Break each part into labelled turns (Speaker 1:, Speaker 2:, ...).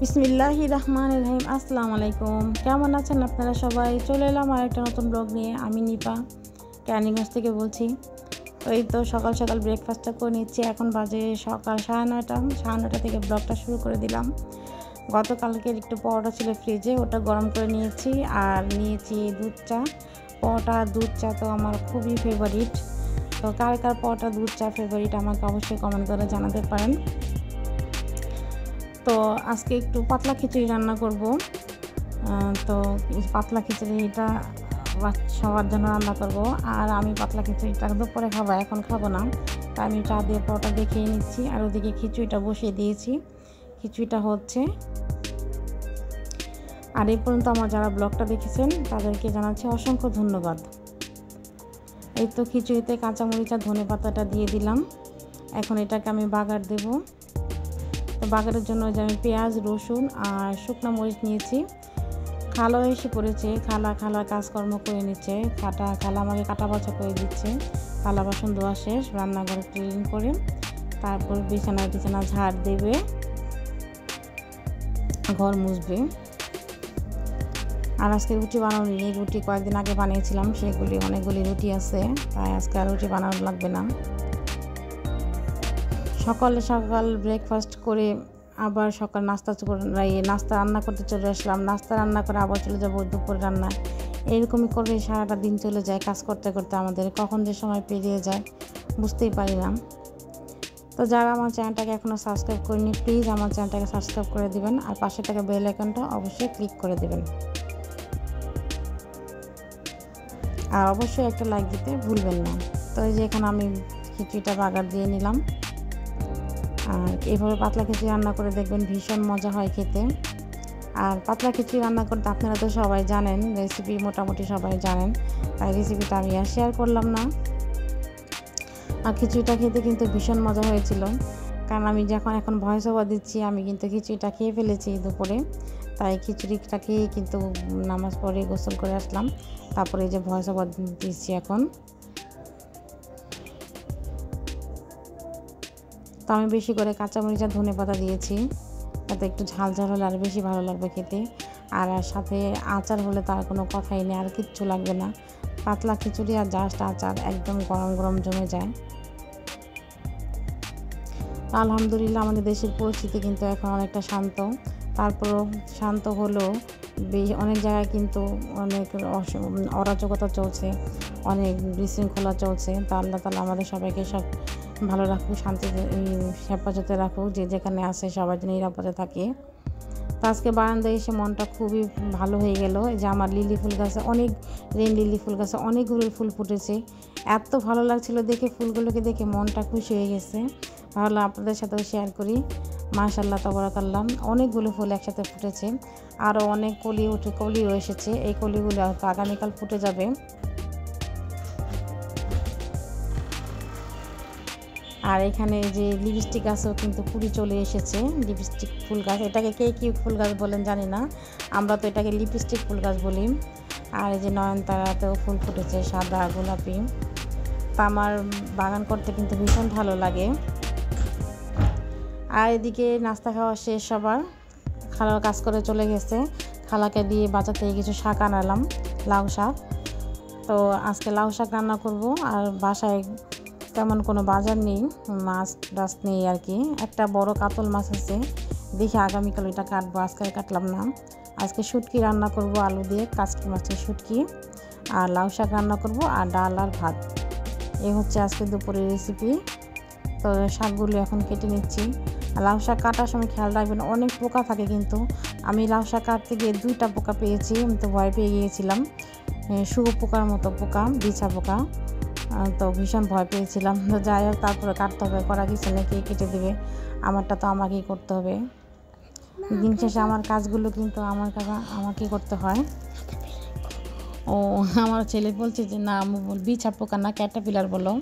Speaker 1: বিসমিল্লাহির রহমানির রহিম। আসসালামু আলাইকুম, কেমন আছেন আপনারা সবাই? চলে এলাম আর একটা নতুন ব্লগ নিয়ে। আমি নিপা ক্যানিগঞ্জ থেকে বলছি। এই তো সকাল সকাল ব্রেকফাস্টটা করে নিচ্ছি। এখন বাজে সকাল 9:30 থেকে ব্লগটা শুরু করে দিলাম। গতকালকের একটু পরোটা ছিল ফ্রিজে, ওটা গরম করে নিয়েছি। আর নিয়েছি দুধ চা। পরোটা দুধ চা তো আমার খুবই ফেভারিট। তো কার কার পরোটা দুধ চা ফেভারিট আমাকে অবশ্যই কমেন্ট করে জানাতে পারেন। তো আজকে একটু পাতলা খিচুড়ি রান্না করব। তো পাতলা খিচুড়িটা সবার জন্য রান্না করব। আর আমি পাতলা খিচুড়িটা দুপুরে খাবো, এখন খাবো না। তাই আমি চা দিয়ে পরোটা দেখিয়ে নিচ্ছি। আর ওদিকে খিচুড়িটা বসিয়ে দিয়েছি, খিচুড়িটা হচ্ছে। আর এই পর্যন্ত আমার যারা ব্লগটা দেখেছেন তাদেরকে জানাচ্ছি অসংখ্য ধন্যবাদ। এই তো খিচুড়িতে কাঁচামরিচ আর ধনে পাতাটা দিয়ে দিলাম। এখন এটাকে আমি বাগার দেব। তো বাগারের জন্য যে আমি পেঁয়াজ, রসুন আর শুকনো মরিচ নিয়েছি। খালা এসে পড়েছে, খালা কাজকর্ম করে নিচ্ছে। খালা আমাকে কাটা বাছা করে দিচ্ছে। থালা বাসন ধোয়া শেষ, রান্নাঘর ক্লিন করে তারপর বিছানা ঝাড় দেবে, ঘর মুছবে। আর আজকে রুটি বানানোনি, রুটি কয়েকদিন আগে বানিয়েছিলাম, সেগুলি অনেকগুলি রুটি আছে, তাই আজকে আর রুটি বানানো লাগবে না। সকাল ব্রেকফাস্ট করে আবার সকাল নাস্তা রান্না করতে চলে আসলাম। নাস্তা রান্না করে আবার চলে যাবো দুপুর রান্না। এরকমই করে সারাটা দিন চলে যায় কাজ করতে করতে। আমাদের কখন যে সময় পেরিয়ে যায় বুঝতেই পারি না। তো যারা আমার চ্যানেলটাকে এখনও সাবস্ক্রাইব করেনি, প্লিজ আমার চ্যানেলটাকে সাবস্ক্রাইব করে দিবেন। আর পাশে থাকা বেল আইকনটা অবশ্যই ক্লিক করে দেবেন। আর অবশ্যই একটা লাইক দিতে ভুলবেন না। তো এই যে এখানে আমি খিচুড়িটা বাগার দিয়ে নিলাম। আর এইভাবে পাতলা খিচুড়ি রান্না করে দেখবেন, ভীষণ মজা হয় খেতে। আর পাতলা খিচুড়ি রান্না করতে আপনারা তো সবাই জানেন, রেসিপি মোটামুটি সবাই জানেন, তাই রেসিপিটা আমি আর শেয়ার করলাম না। আর খিচুড়িটা খেতে কিন্তু ভীষণ মজা হয়েছিল, কারণ আমি এখন ভয়েস ওভার দিচ্ছি, আমি কিন্তু খিচুড়িটা খেয়ে ফেলেছি দুপুরে। তাই খিচুড়িটা খেয়ে কিন্তু নামাজ পড়ে গোসল করে আসলাম, তারপরে এই যে ভয়েস ওভার দিচ্ছি এখন। তো আমি বেশি করে কাঁচামরিচ আর ধনে পাতা দিয়েছি, তাতে একটু ঝাল হলে আর বেশি ভালো লাগবে খেতে। আর সাথে আচার হলে তার কোনো কথাই নেই, আর কিচ্ছু লাগবে না। পাতলা খিচুড়ি আর জাস্ট আচার একদম গরম গরম জমে যায়। আলহামদুলিল্লাহ আমাদের দেশের পরিস্থিতি কিন্তু এখন অনেকটা শান্ত। তারপরও শান্ত হলেও অনেক জায়গায় কিন্তু অনেক অরাজকতা চলছে, অনেক বিশৃঙ্খলা চলছে। তা আল্লাহ তাআলা আমাদের সবাইকে সব ভালো রাখুক, শান্তিতে হেফাজতে রাখুক, যে যেখানে আসে সবাই যেন নিরাপদে থাকে। তো আজকে বারান্দায় এসে মনটা খুবই ভালো হয়ে গেল। যে আমার লিলি ফুল গাছে লিলি ফুল গাছে অনেকগুলো ফুল ফুটেছে। এত ভালো লাগছিল দেখে, ফুলগুলোকে দেখে মনটা খুশি হয়ে গেছে। ভালো আপনাদের সাথেও শেয়ার করি। মাশাআল্লাহ তাবারাকাল্লাহ, অনেকগুলো ফুল একসাথে ফুটেছে। আরও অনেক কলিও এসেছে। এই কলিগুলো আগামীকাল ফুটে যাবে। আর এখানে যে লিপস্টিক গাছও কিন্তু কুড়ি চলে এসেছে। লিপস্টিক ফুল গাছ, এটাকে কে কী ফুল গাছ বলেন জানি না, আমরা তো এটাকে লিপস্টিক ফুল গাছ বলি। আর এই যে নয়নতারাতেও ফুল ফুটেছে, সাদা গোলাপি। তা আমার বাগান করতে কিন্তু ভীষণ ভালো লাগে। আর এদিকে নাস্তা খাওয়া শেষ সবার, খালার কাজ করে চলে গেছে। খালাকে দিয়ে বাজার থেকে কিছু শাক আনালাম, লাউ শাক। তো আজকে লাউ শাক রান্না করব। আর বাসায় তেমন কোনো বাজার নেই, মাছ টাছ নেই আর কি। একটা বড় কাতল মাছ আছে, দেখি আগামীকাল ওইটা কাটবো, আজকে কাটলাম না। আজকে শুটকি রান্না করব, আলু দিয়ে কাচকি মাছের শুটকি। আর লাউ শাক রান্না করব, আর ডাল আর ভাত। এই হচ্ছে আজকে দুপুরের রেসিপি। তো শাকগুলো এখন কেটে নিচ্ছি। আর লাউ শাক কাটার সময় খেয়াল রাখবেন, অনেক পোকা থাকে কিন্তু। আমি লাউ শাক কাটতে গিয়ে 2টা পোকা পেয়েছি, আমি তো ভয় পেয়ে গিয়েছিলাম। শুঁয়ো পোকার মতো পোকা, বিছা পোকা। তো ভীষণ ভয় পেয়েছিলাম। তো যাই হোক, তারপরে কাটতে হবে, করা কিছু নেই, কে কেটে দেবে, আমারটা তো আমাকেই করতে হবে। দিন শেষে আমার কাজগুলো কিন্তু আমাকেই করতে হয়। ও আমার ছেলে বলছে যে না বিছা পোকা না, ক্যাটারপিলার বলো।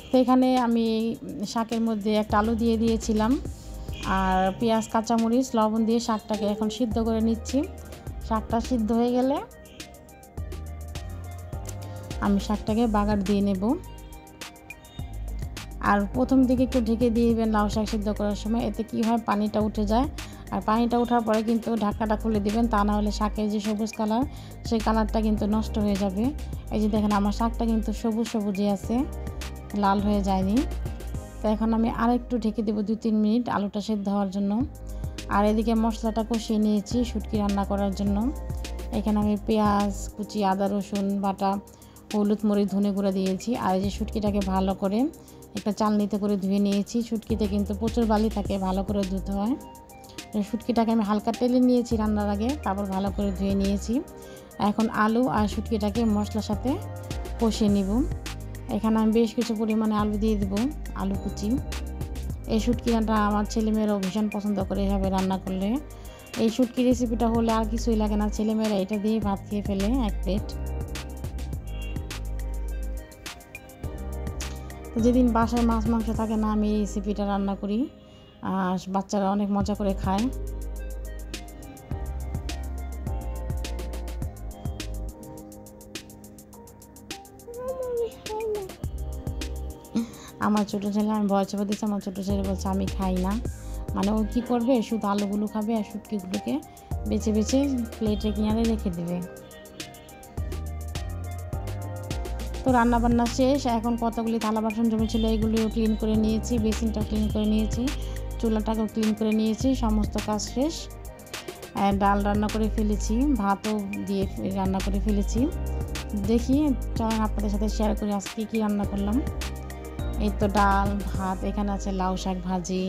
Speaker 1: তো এখানে আমি শাকের মধ্যে একটা আলু দিয়ে দিয়েছিলাম, আর পেঁয়াজ কাঁচামরিচ লবণ দিয়ে শাকটাকে এখন সিদ্ধ করে নিচ্ছি। শাকটা সিদ্ধ হয়ে গেলে আমি শাকটাকে বাগার দিয়ে নেব। আর প্রথম দিকে একটু ঢেকে দিয়ে দিবেন লাউ শাক সিদ্ধ করার সময়, এতে কি হয় পানিটা উঠে যায়। আর পানিটা ওঠার পরে কিন্তু ঢাকনাটা খুলে দিবেন, তা না হলে শাকের যে সবুজ কালার সেই কালারটা কিন্তু নষ্ট হয়ে যাবে। এই যে দেখেন আমার শাকটা কিন্তু সবুজ সবুজই আছে, লাল হয়ে যায়নি। তো এখন আমি আরেকটু ঢেকে দেবো 2-3 মিনিট আলুটা সেদ্ধ হওয়ার জন্য। আর এদিকে মশলাটা কষিয়ে নিয়েছি শুটকি রান্না করার জন্য। এখানে আমি পেঁয়াজ কুচি, আদা রসুন বাটা, হলুদ মরিচ ধনে গুঁড়া দিয়েছি। আর এই যে শুটকিটাকে ভালো করে একটা চালনিতে করে ধুয়ে নিয়েছি। শুটকিতে কিন্তু প্রচুর বালি থাকে, ভালো করে ধুতে হয়। শুটকিটাকে আমি হালকা তেলে নিয়েছি রান্নার আগে, তারপর ভালো করে ধুয়ে নিয়েছি। এখন আলু আর শুটকিটাকে মশলার সাথে কষিয়ে নিব। এখানে আমি বেশ কিছু পরিমাণে আলু দিয়ে দেবো, আলু কুচি। এই শুটকি রান্না আমার ছেলেমেয়েরাও ভীষণ পছন্দ করে এভাবে রান্না করলে। এই শুটকি রেসিপিটা হলে আর কিছুই লাগে না, ছেলেমেয়েরা এটা দিয়ে ভাত খেয়ে ফেলে 1 প্লেট। তো যেদিন বাসায় মাছ মাংস থাকে না, আমি এই রেসিপিটা রান্না করি, আর বাচ্চারা অনেক মজা করে খায়। আমার ছোটো ছেলে, আমি ভয় চেপে দিচ্ছি, আমার ছোটো ছেলে বলছে আমি খাই না। মানে ও কী করবে, শুধু আলুগুলো খাবে আর শুটকিগুলোকে বেছে বেছে প্লেটে কিনারে রেখে দেবে। তো রান্নাবান্না শেষ, এখন কতগুলি থালা বাসন জমেছিল এগুলিও ক্লিন করে নিয়েছি, বেসিনটাও ক্লিন করে নিয়েছি, চুলাটাকেও ক্লিন করে নিয়েছি, সমস্ত কাজ শেষ। ডাল রান্না করে ফেলেছি, ভাতও দিয়ে রান্না করে ফেলেছি। দেখি চলেন আপনাদের সাথে শেয়ার করি আজকে কী রান্না করলাম। এই তো ডাল ভাত, এখানে আছে লাউ শাক ভাজি,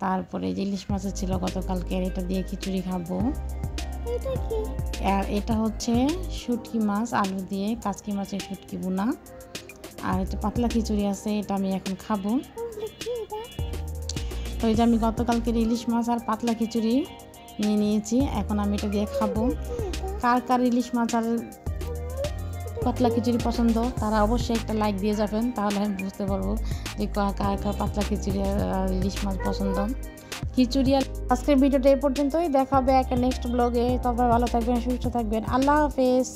Speaker 1: তারপরে যে ইলিশ মাছের ছিল গতকালকের, এটা দিয়ে খিচুড়ি খাবো। আর এটা হচ্ছে শুটকি মাছ আলু দিয়ে, কাচকি মাছের শুটকি বোনা। আর এটা পাতলা খিচুড়ি আছে, এটা আমি এখন খাবো। তো এই যে আমি গতকালকের ইলিশ মাছ আর পাতলা খিচুড়ি নিয়ে নিয়েছি, এখন আমি এটা দিয়ে খাবো। কার কার ইলিশ মাছ আর পাতলা খিচুড়ি পছন্দ তারা অবশ্যই একটা লাইক দিয়ে যাবেন, তাহলে আমি বুঝতে পারবো যে কার কার পাতলা খিচুড়ি আর ইলিশ মাছ পছন্দ। খিচুড়ি আর আজকের ভিডিওটা এই পর্যন্তই, দেখা হবে একটা নেক্সট ব্লগে। তবে ভালো থাকবেন, সুস্থ থাকবেন, আল্লাহ হাফেজ।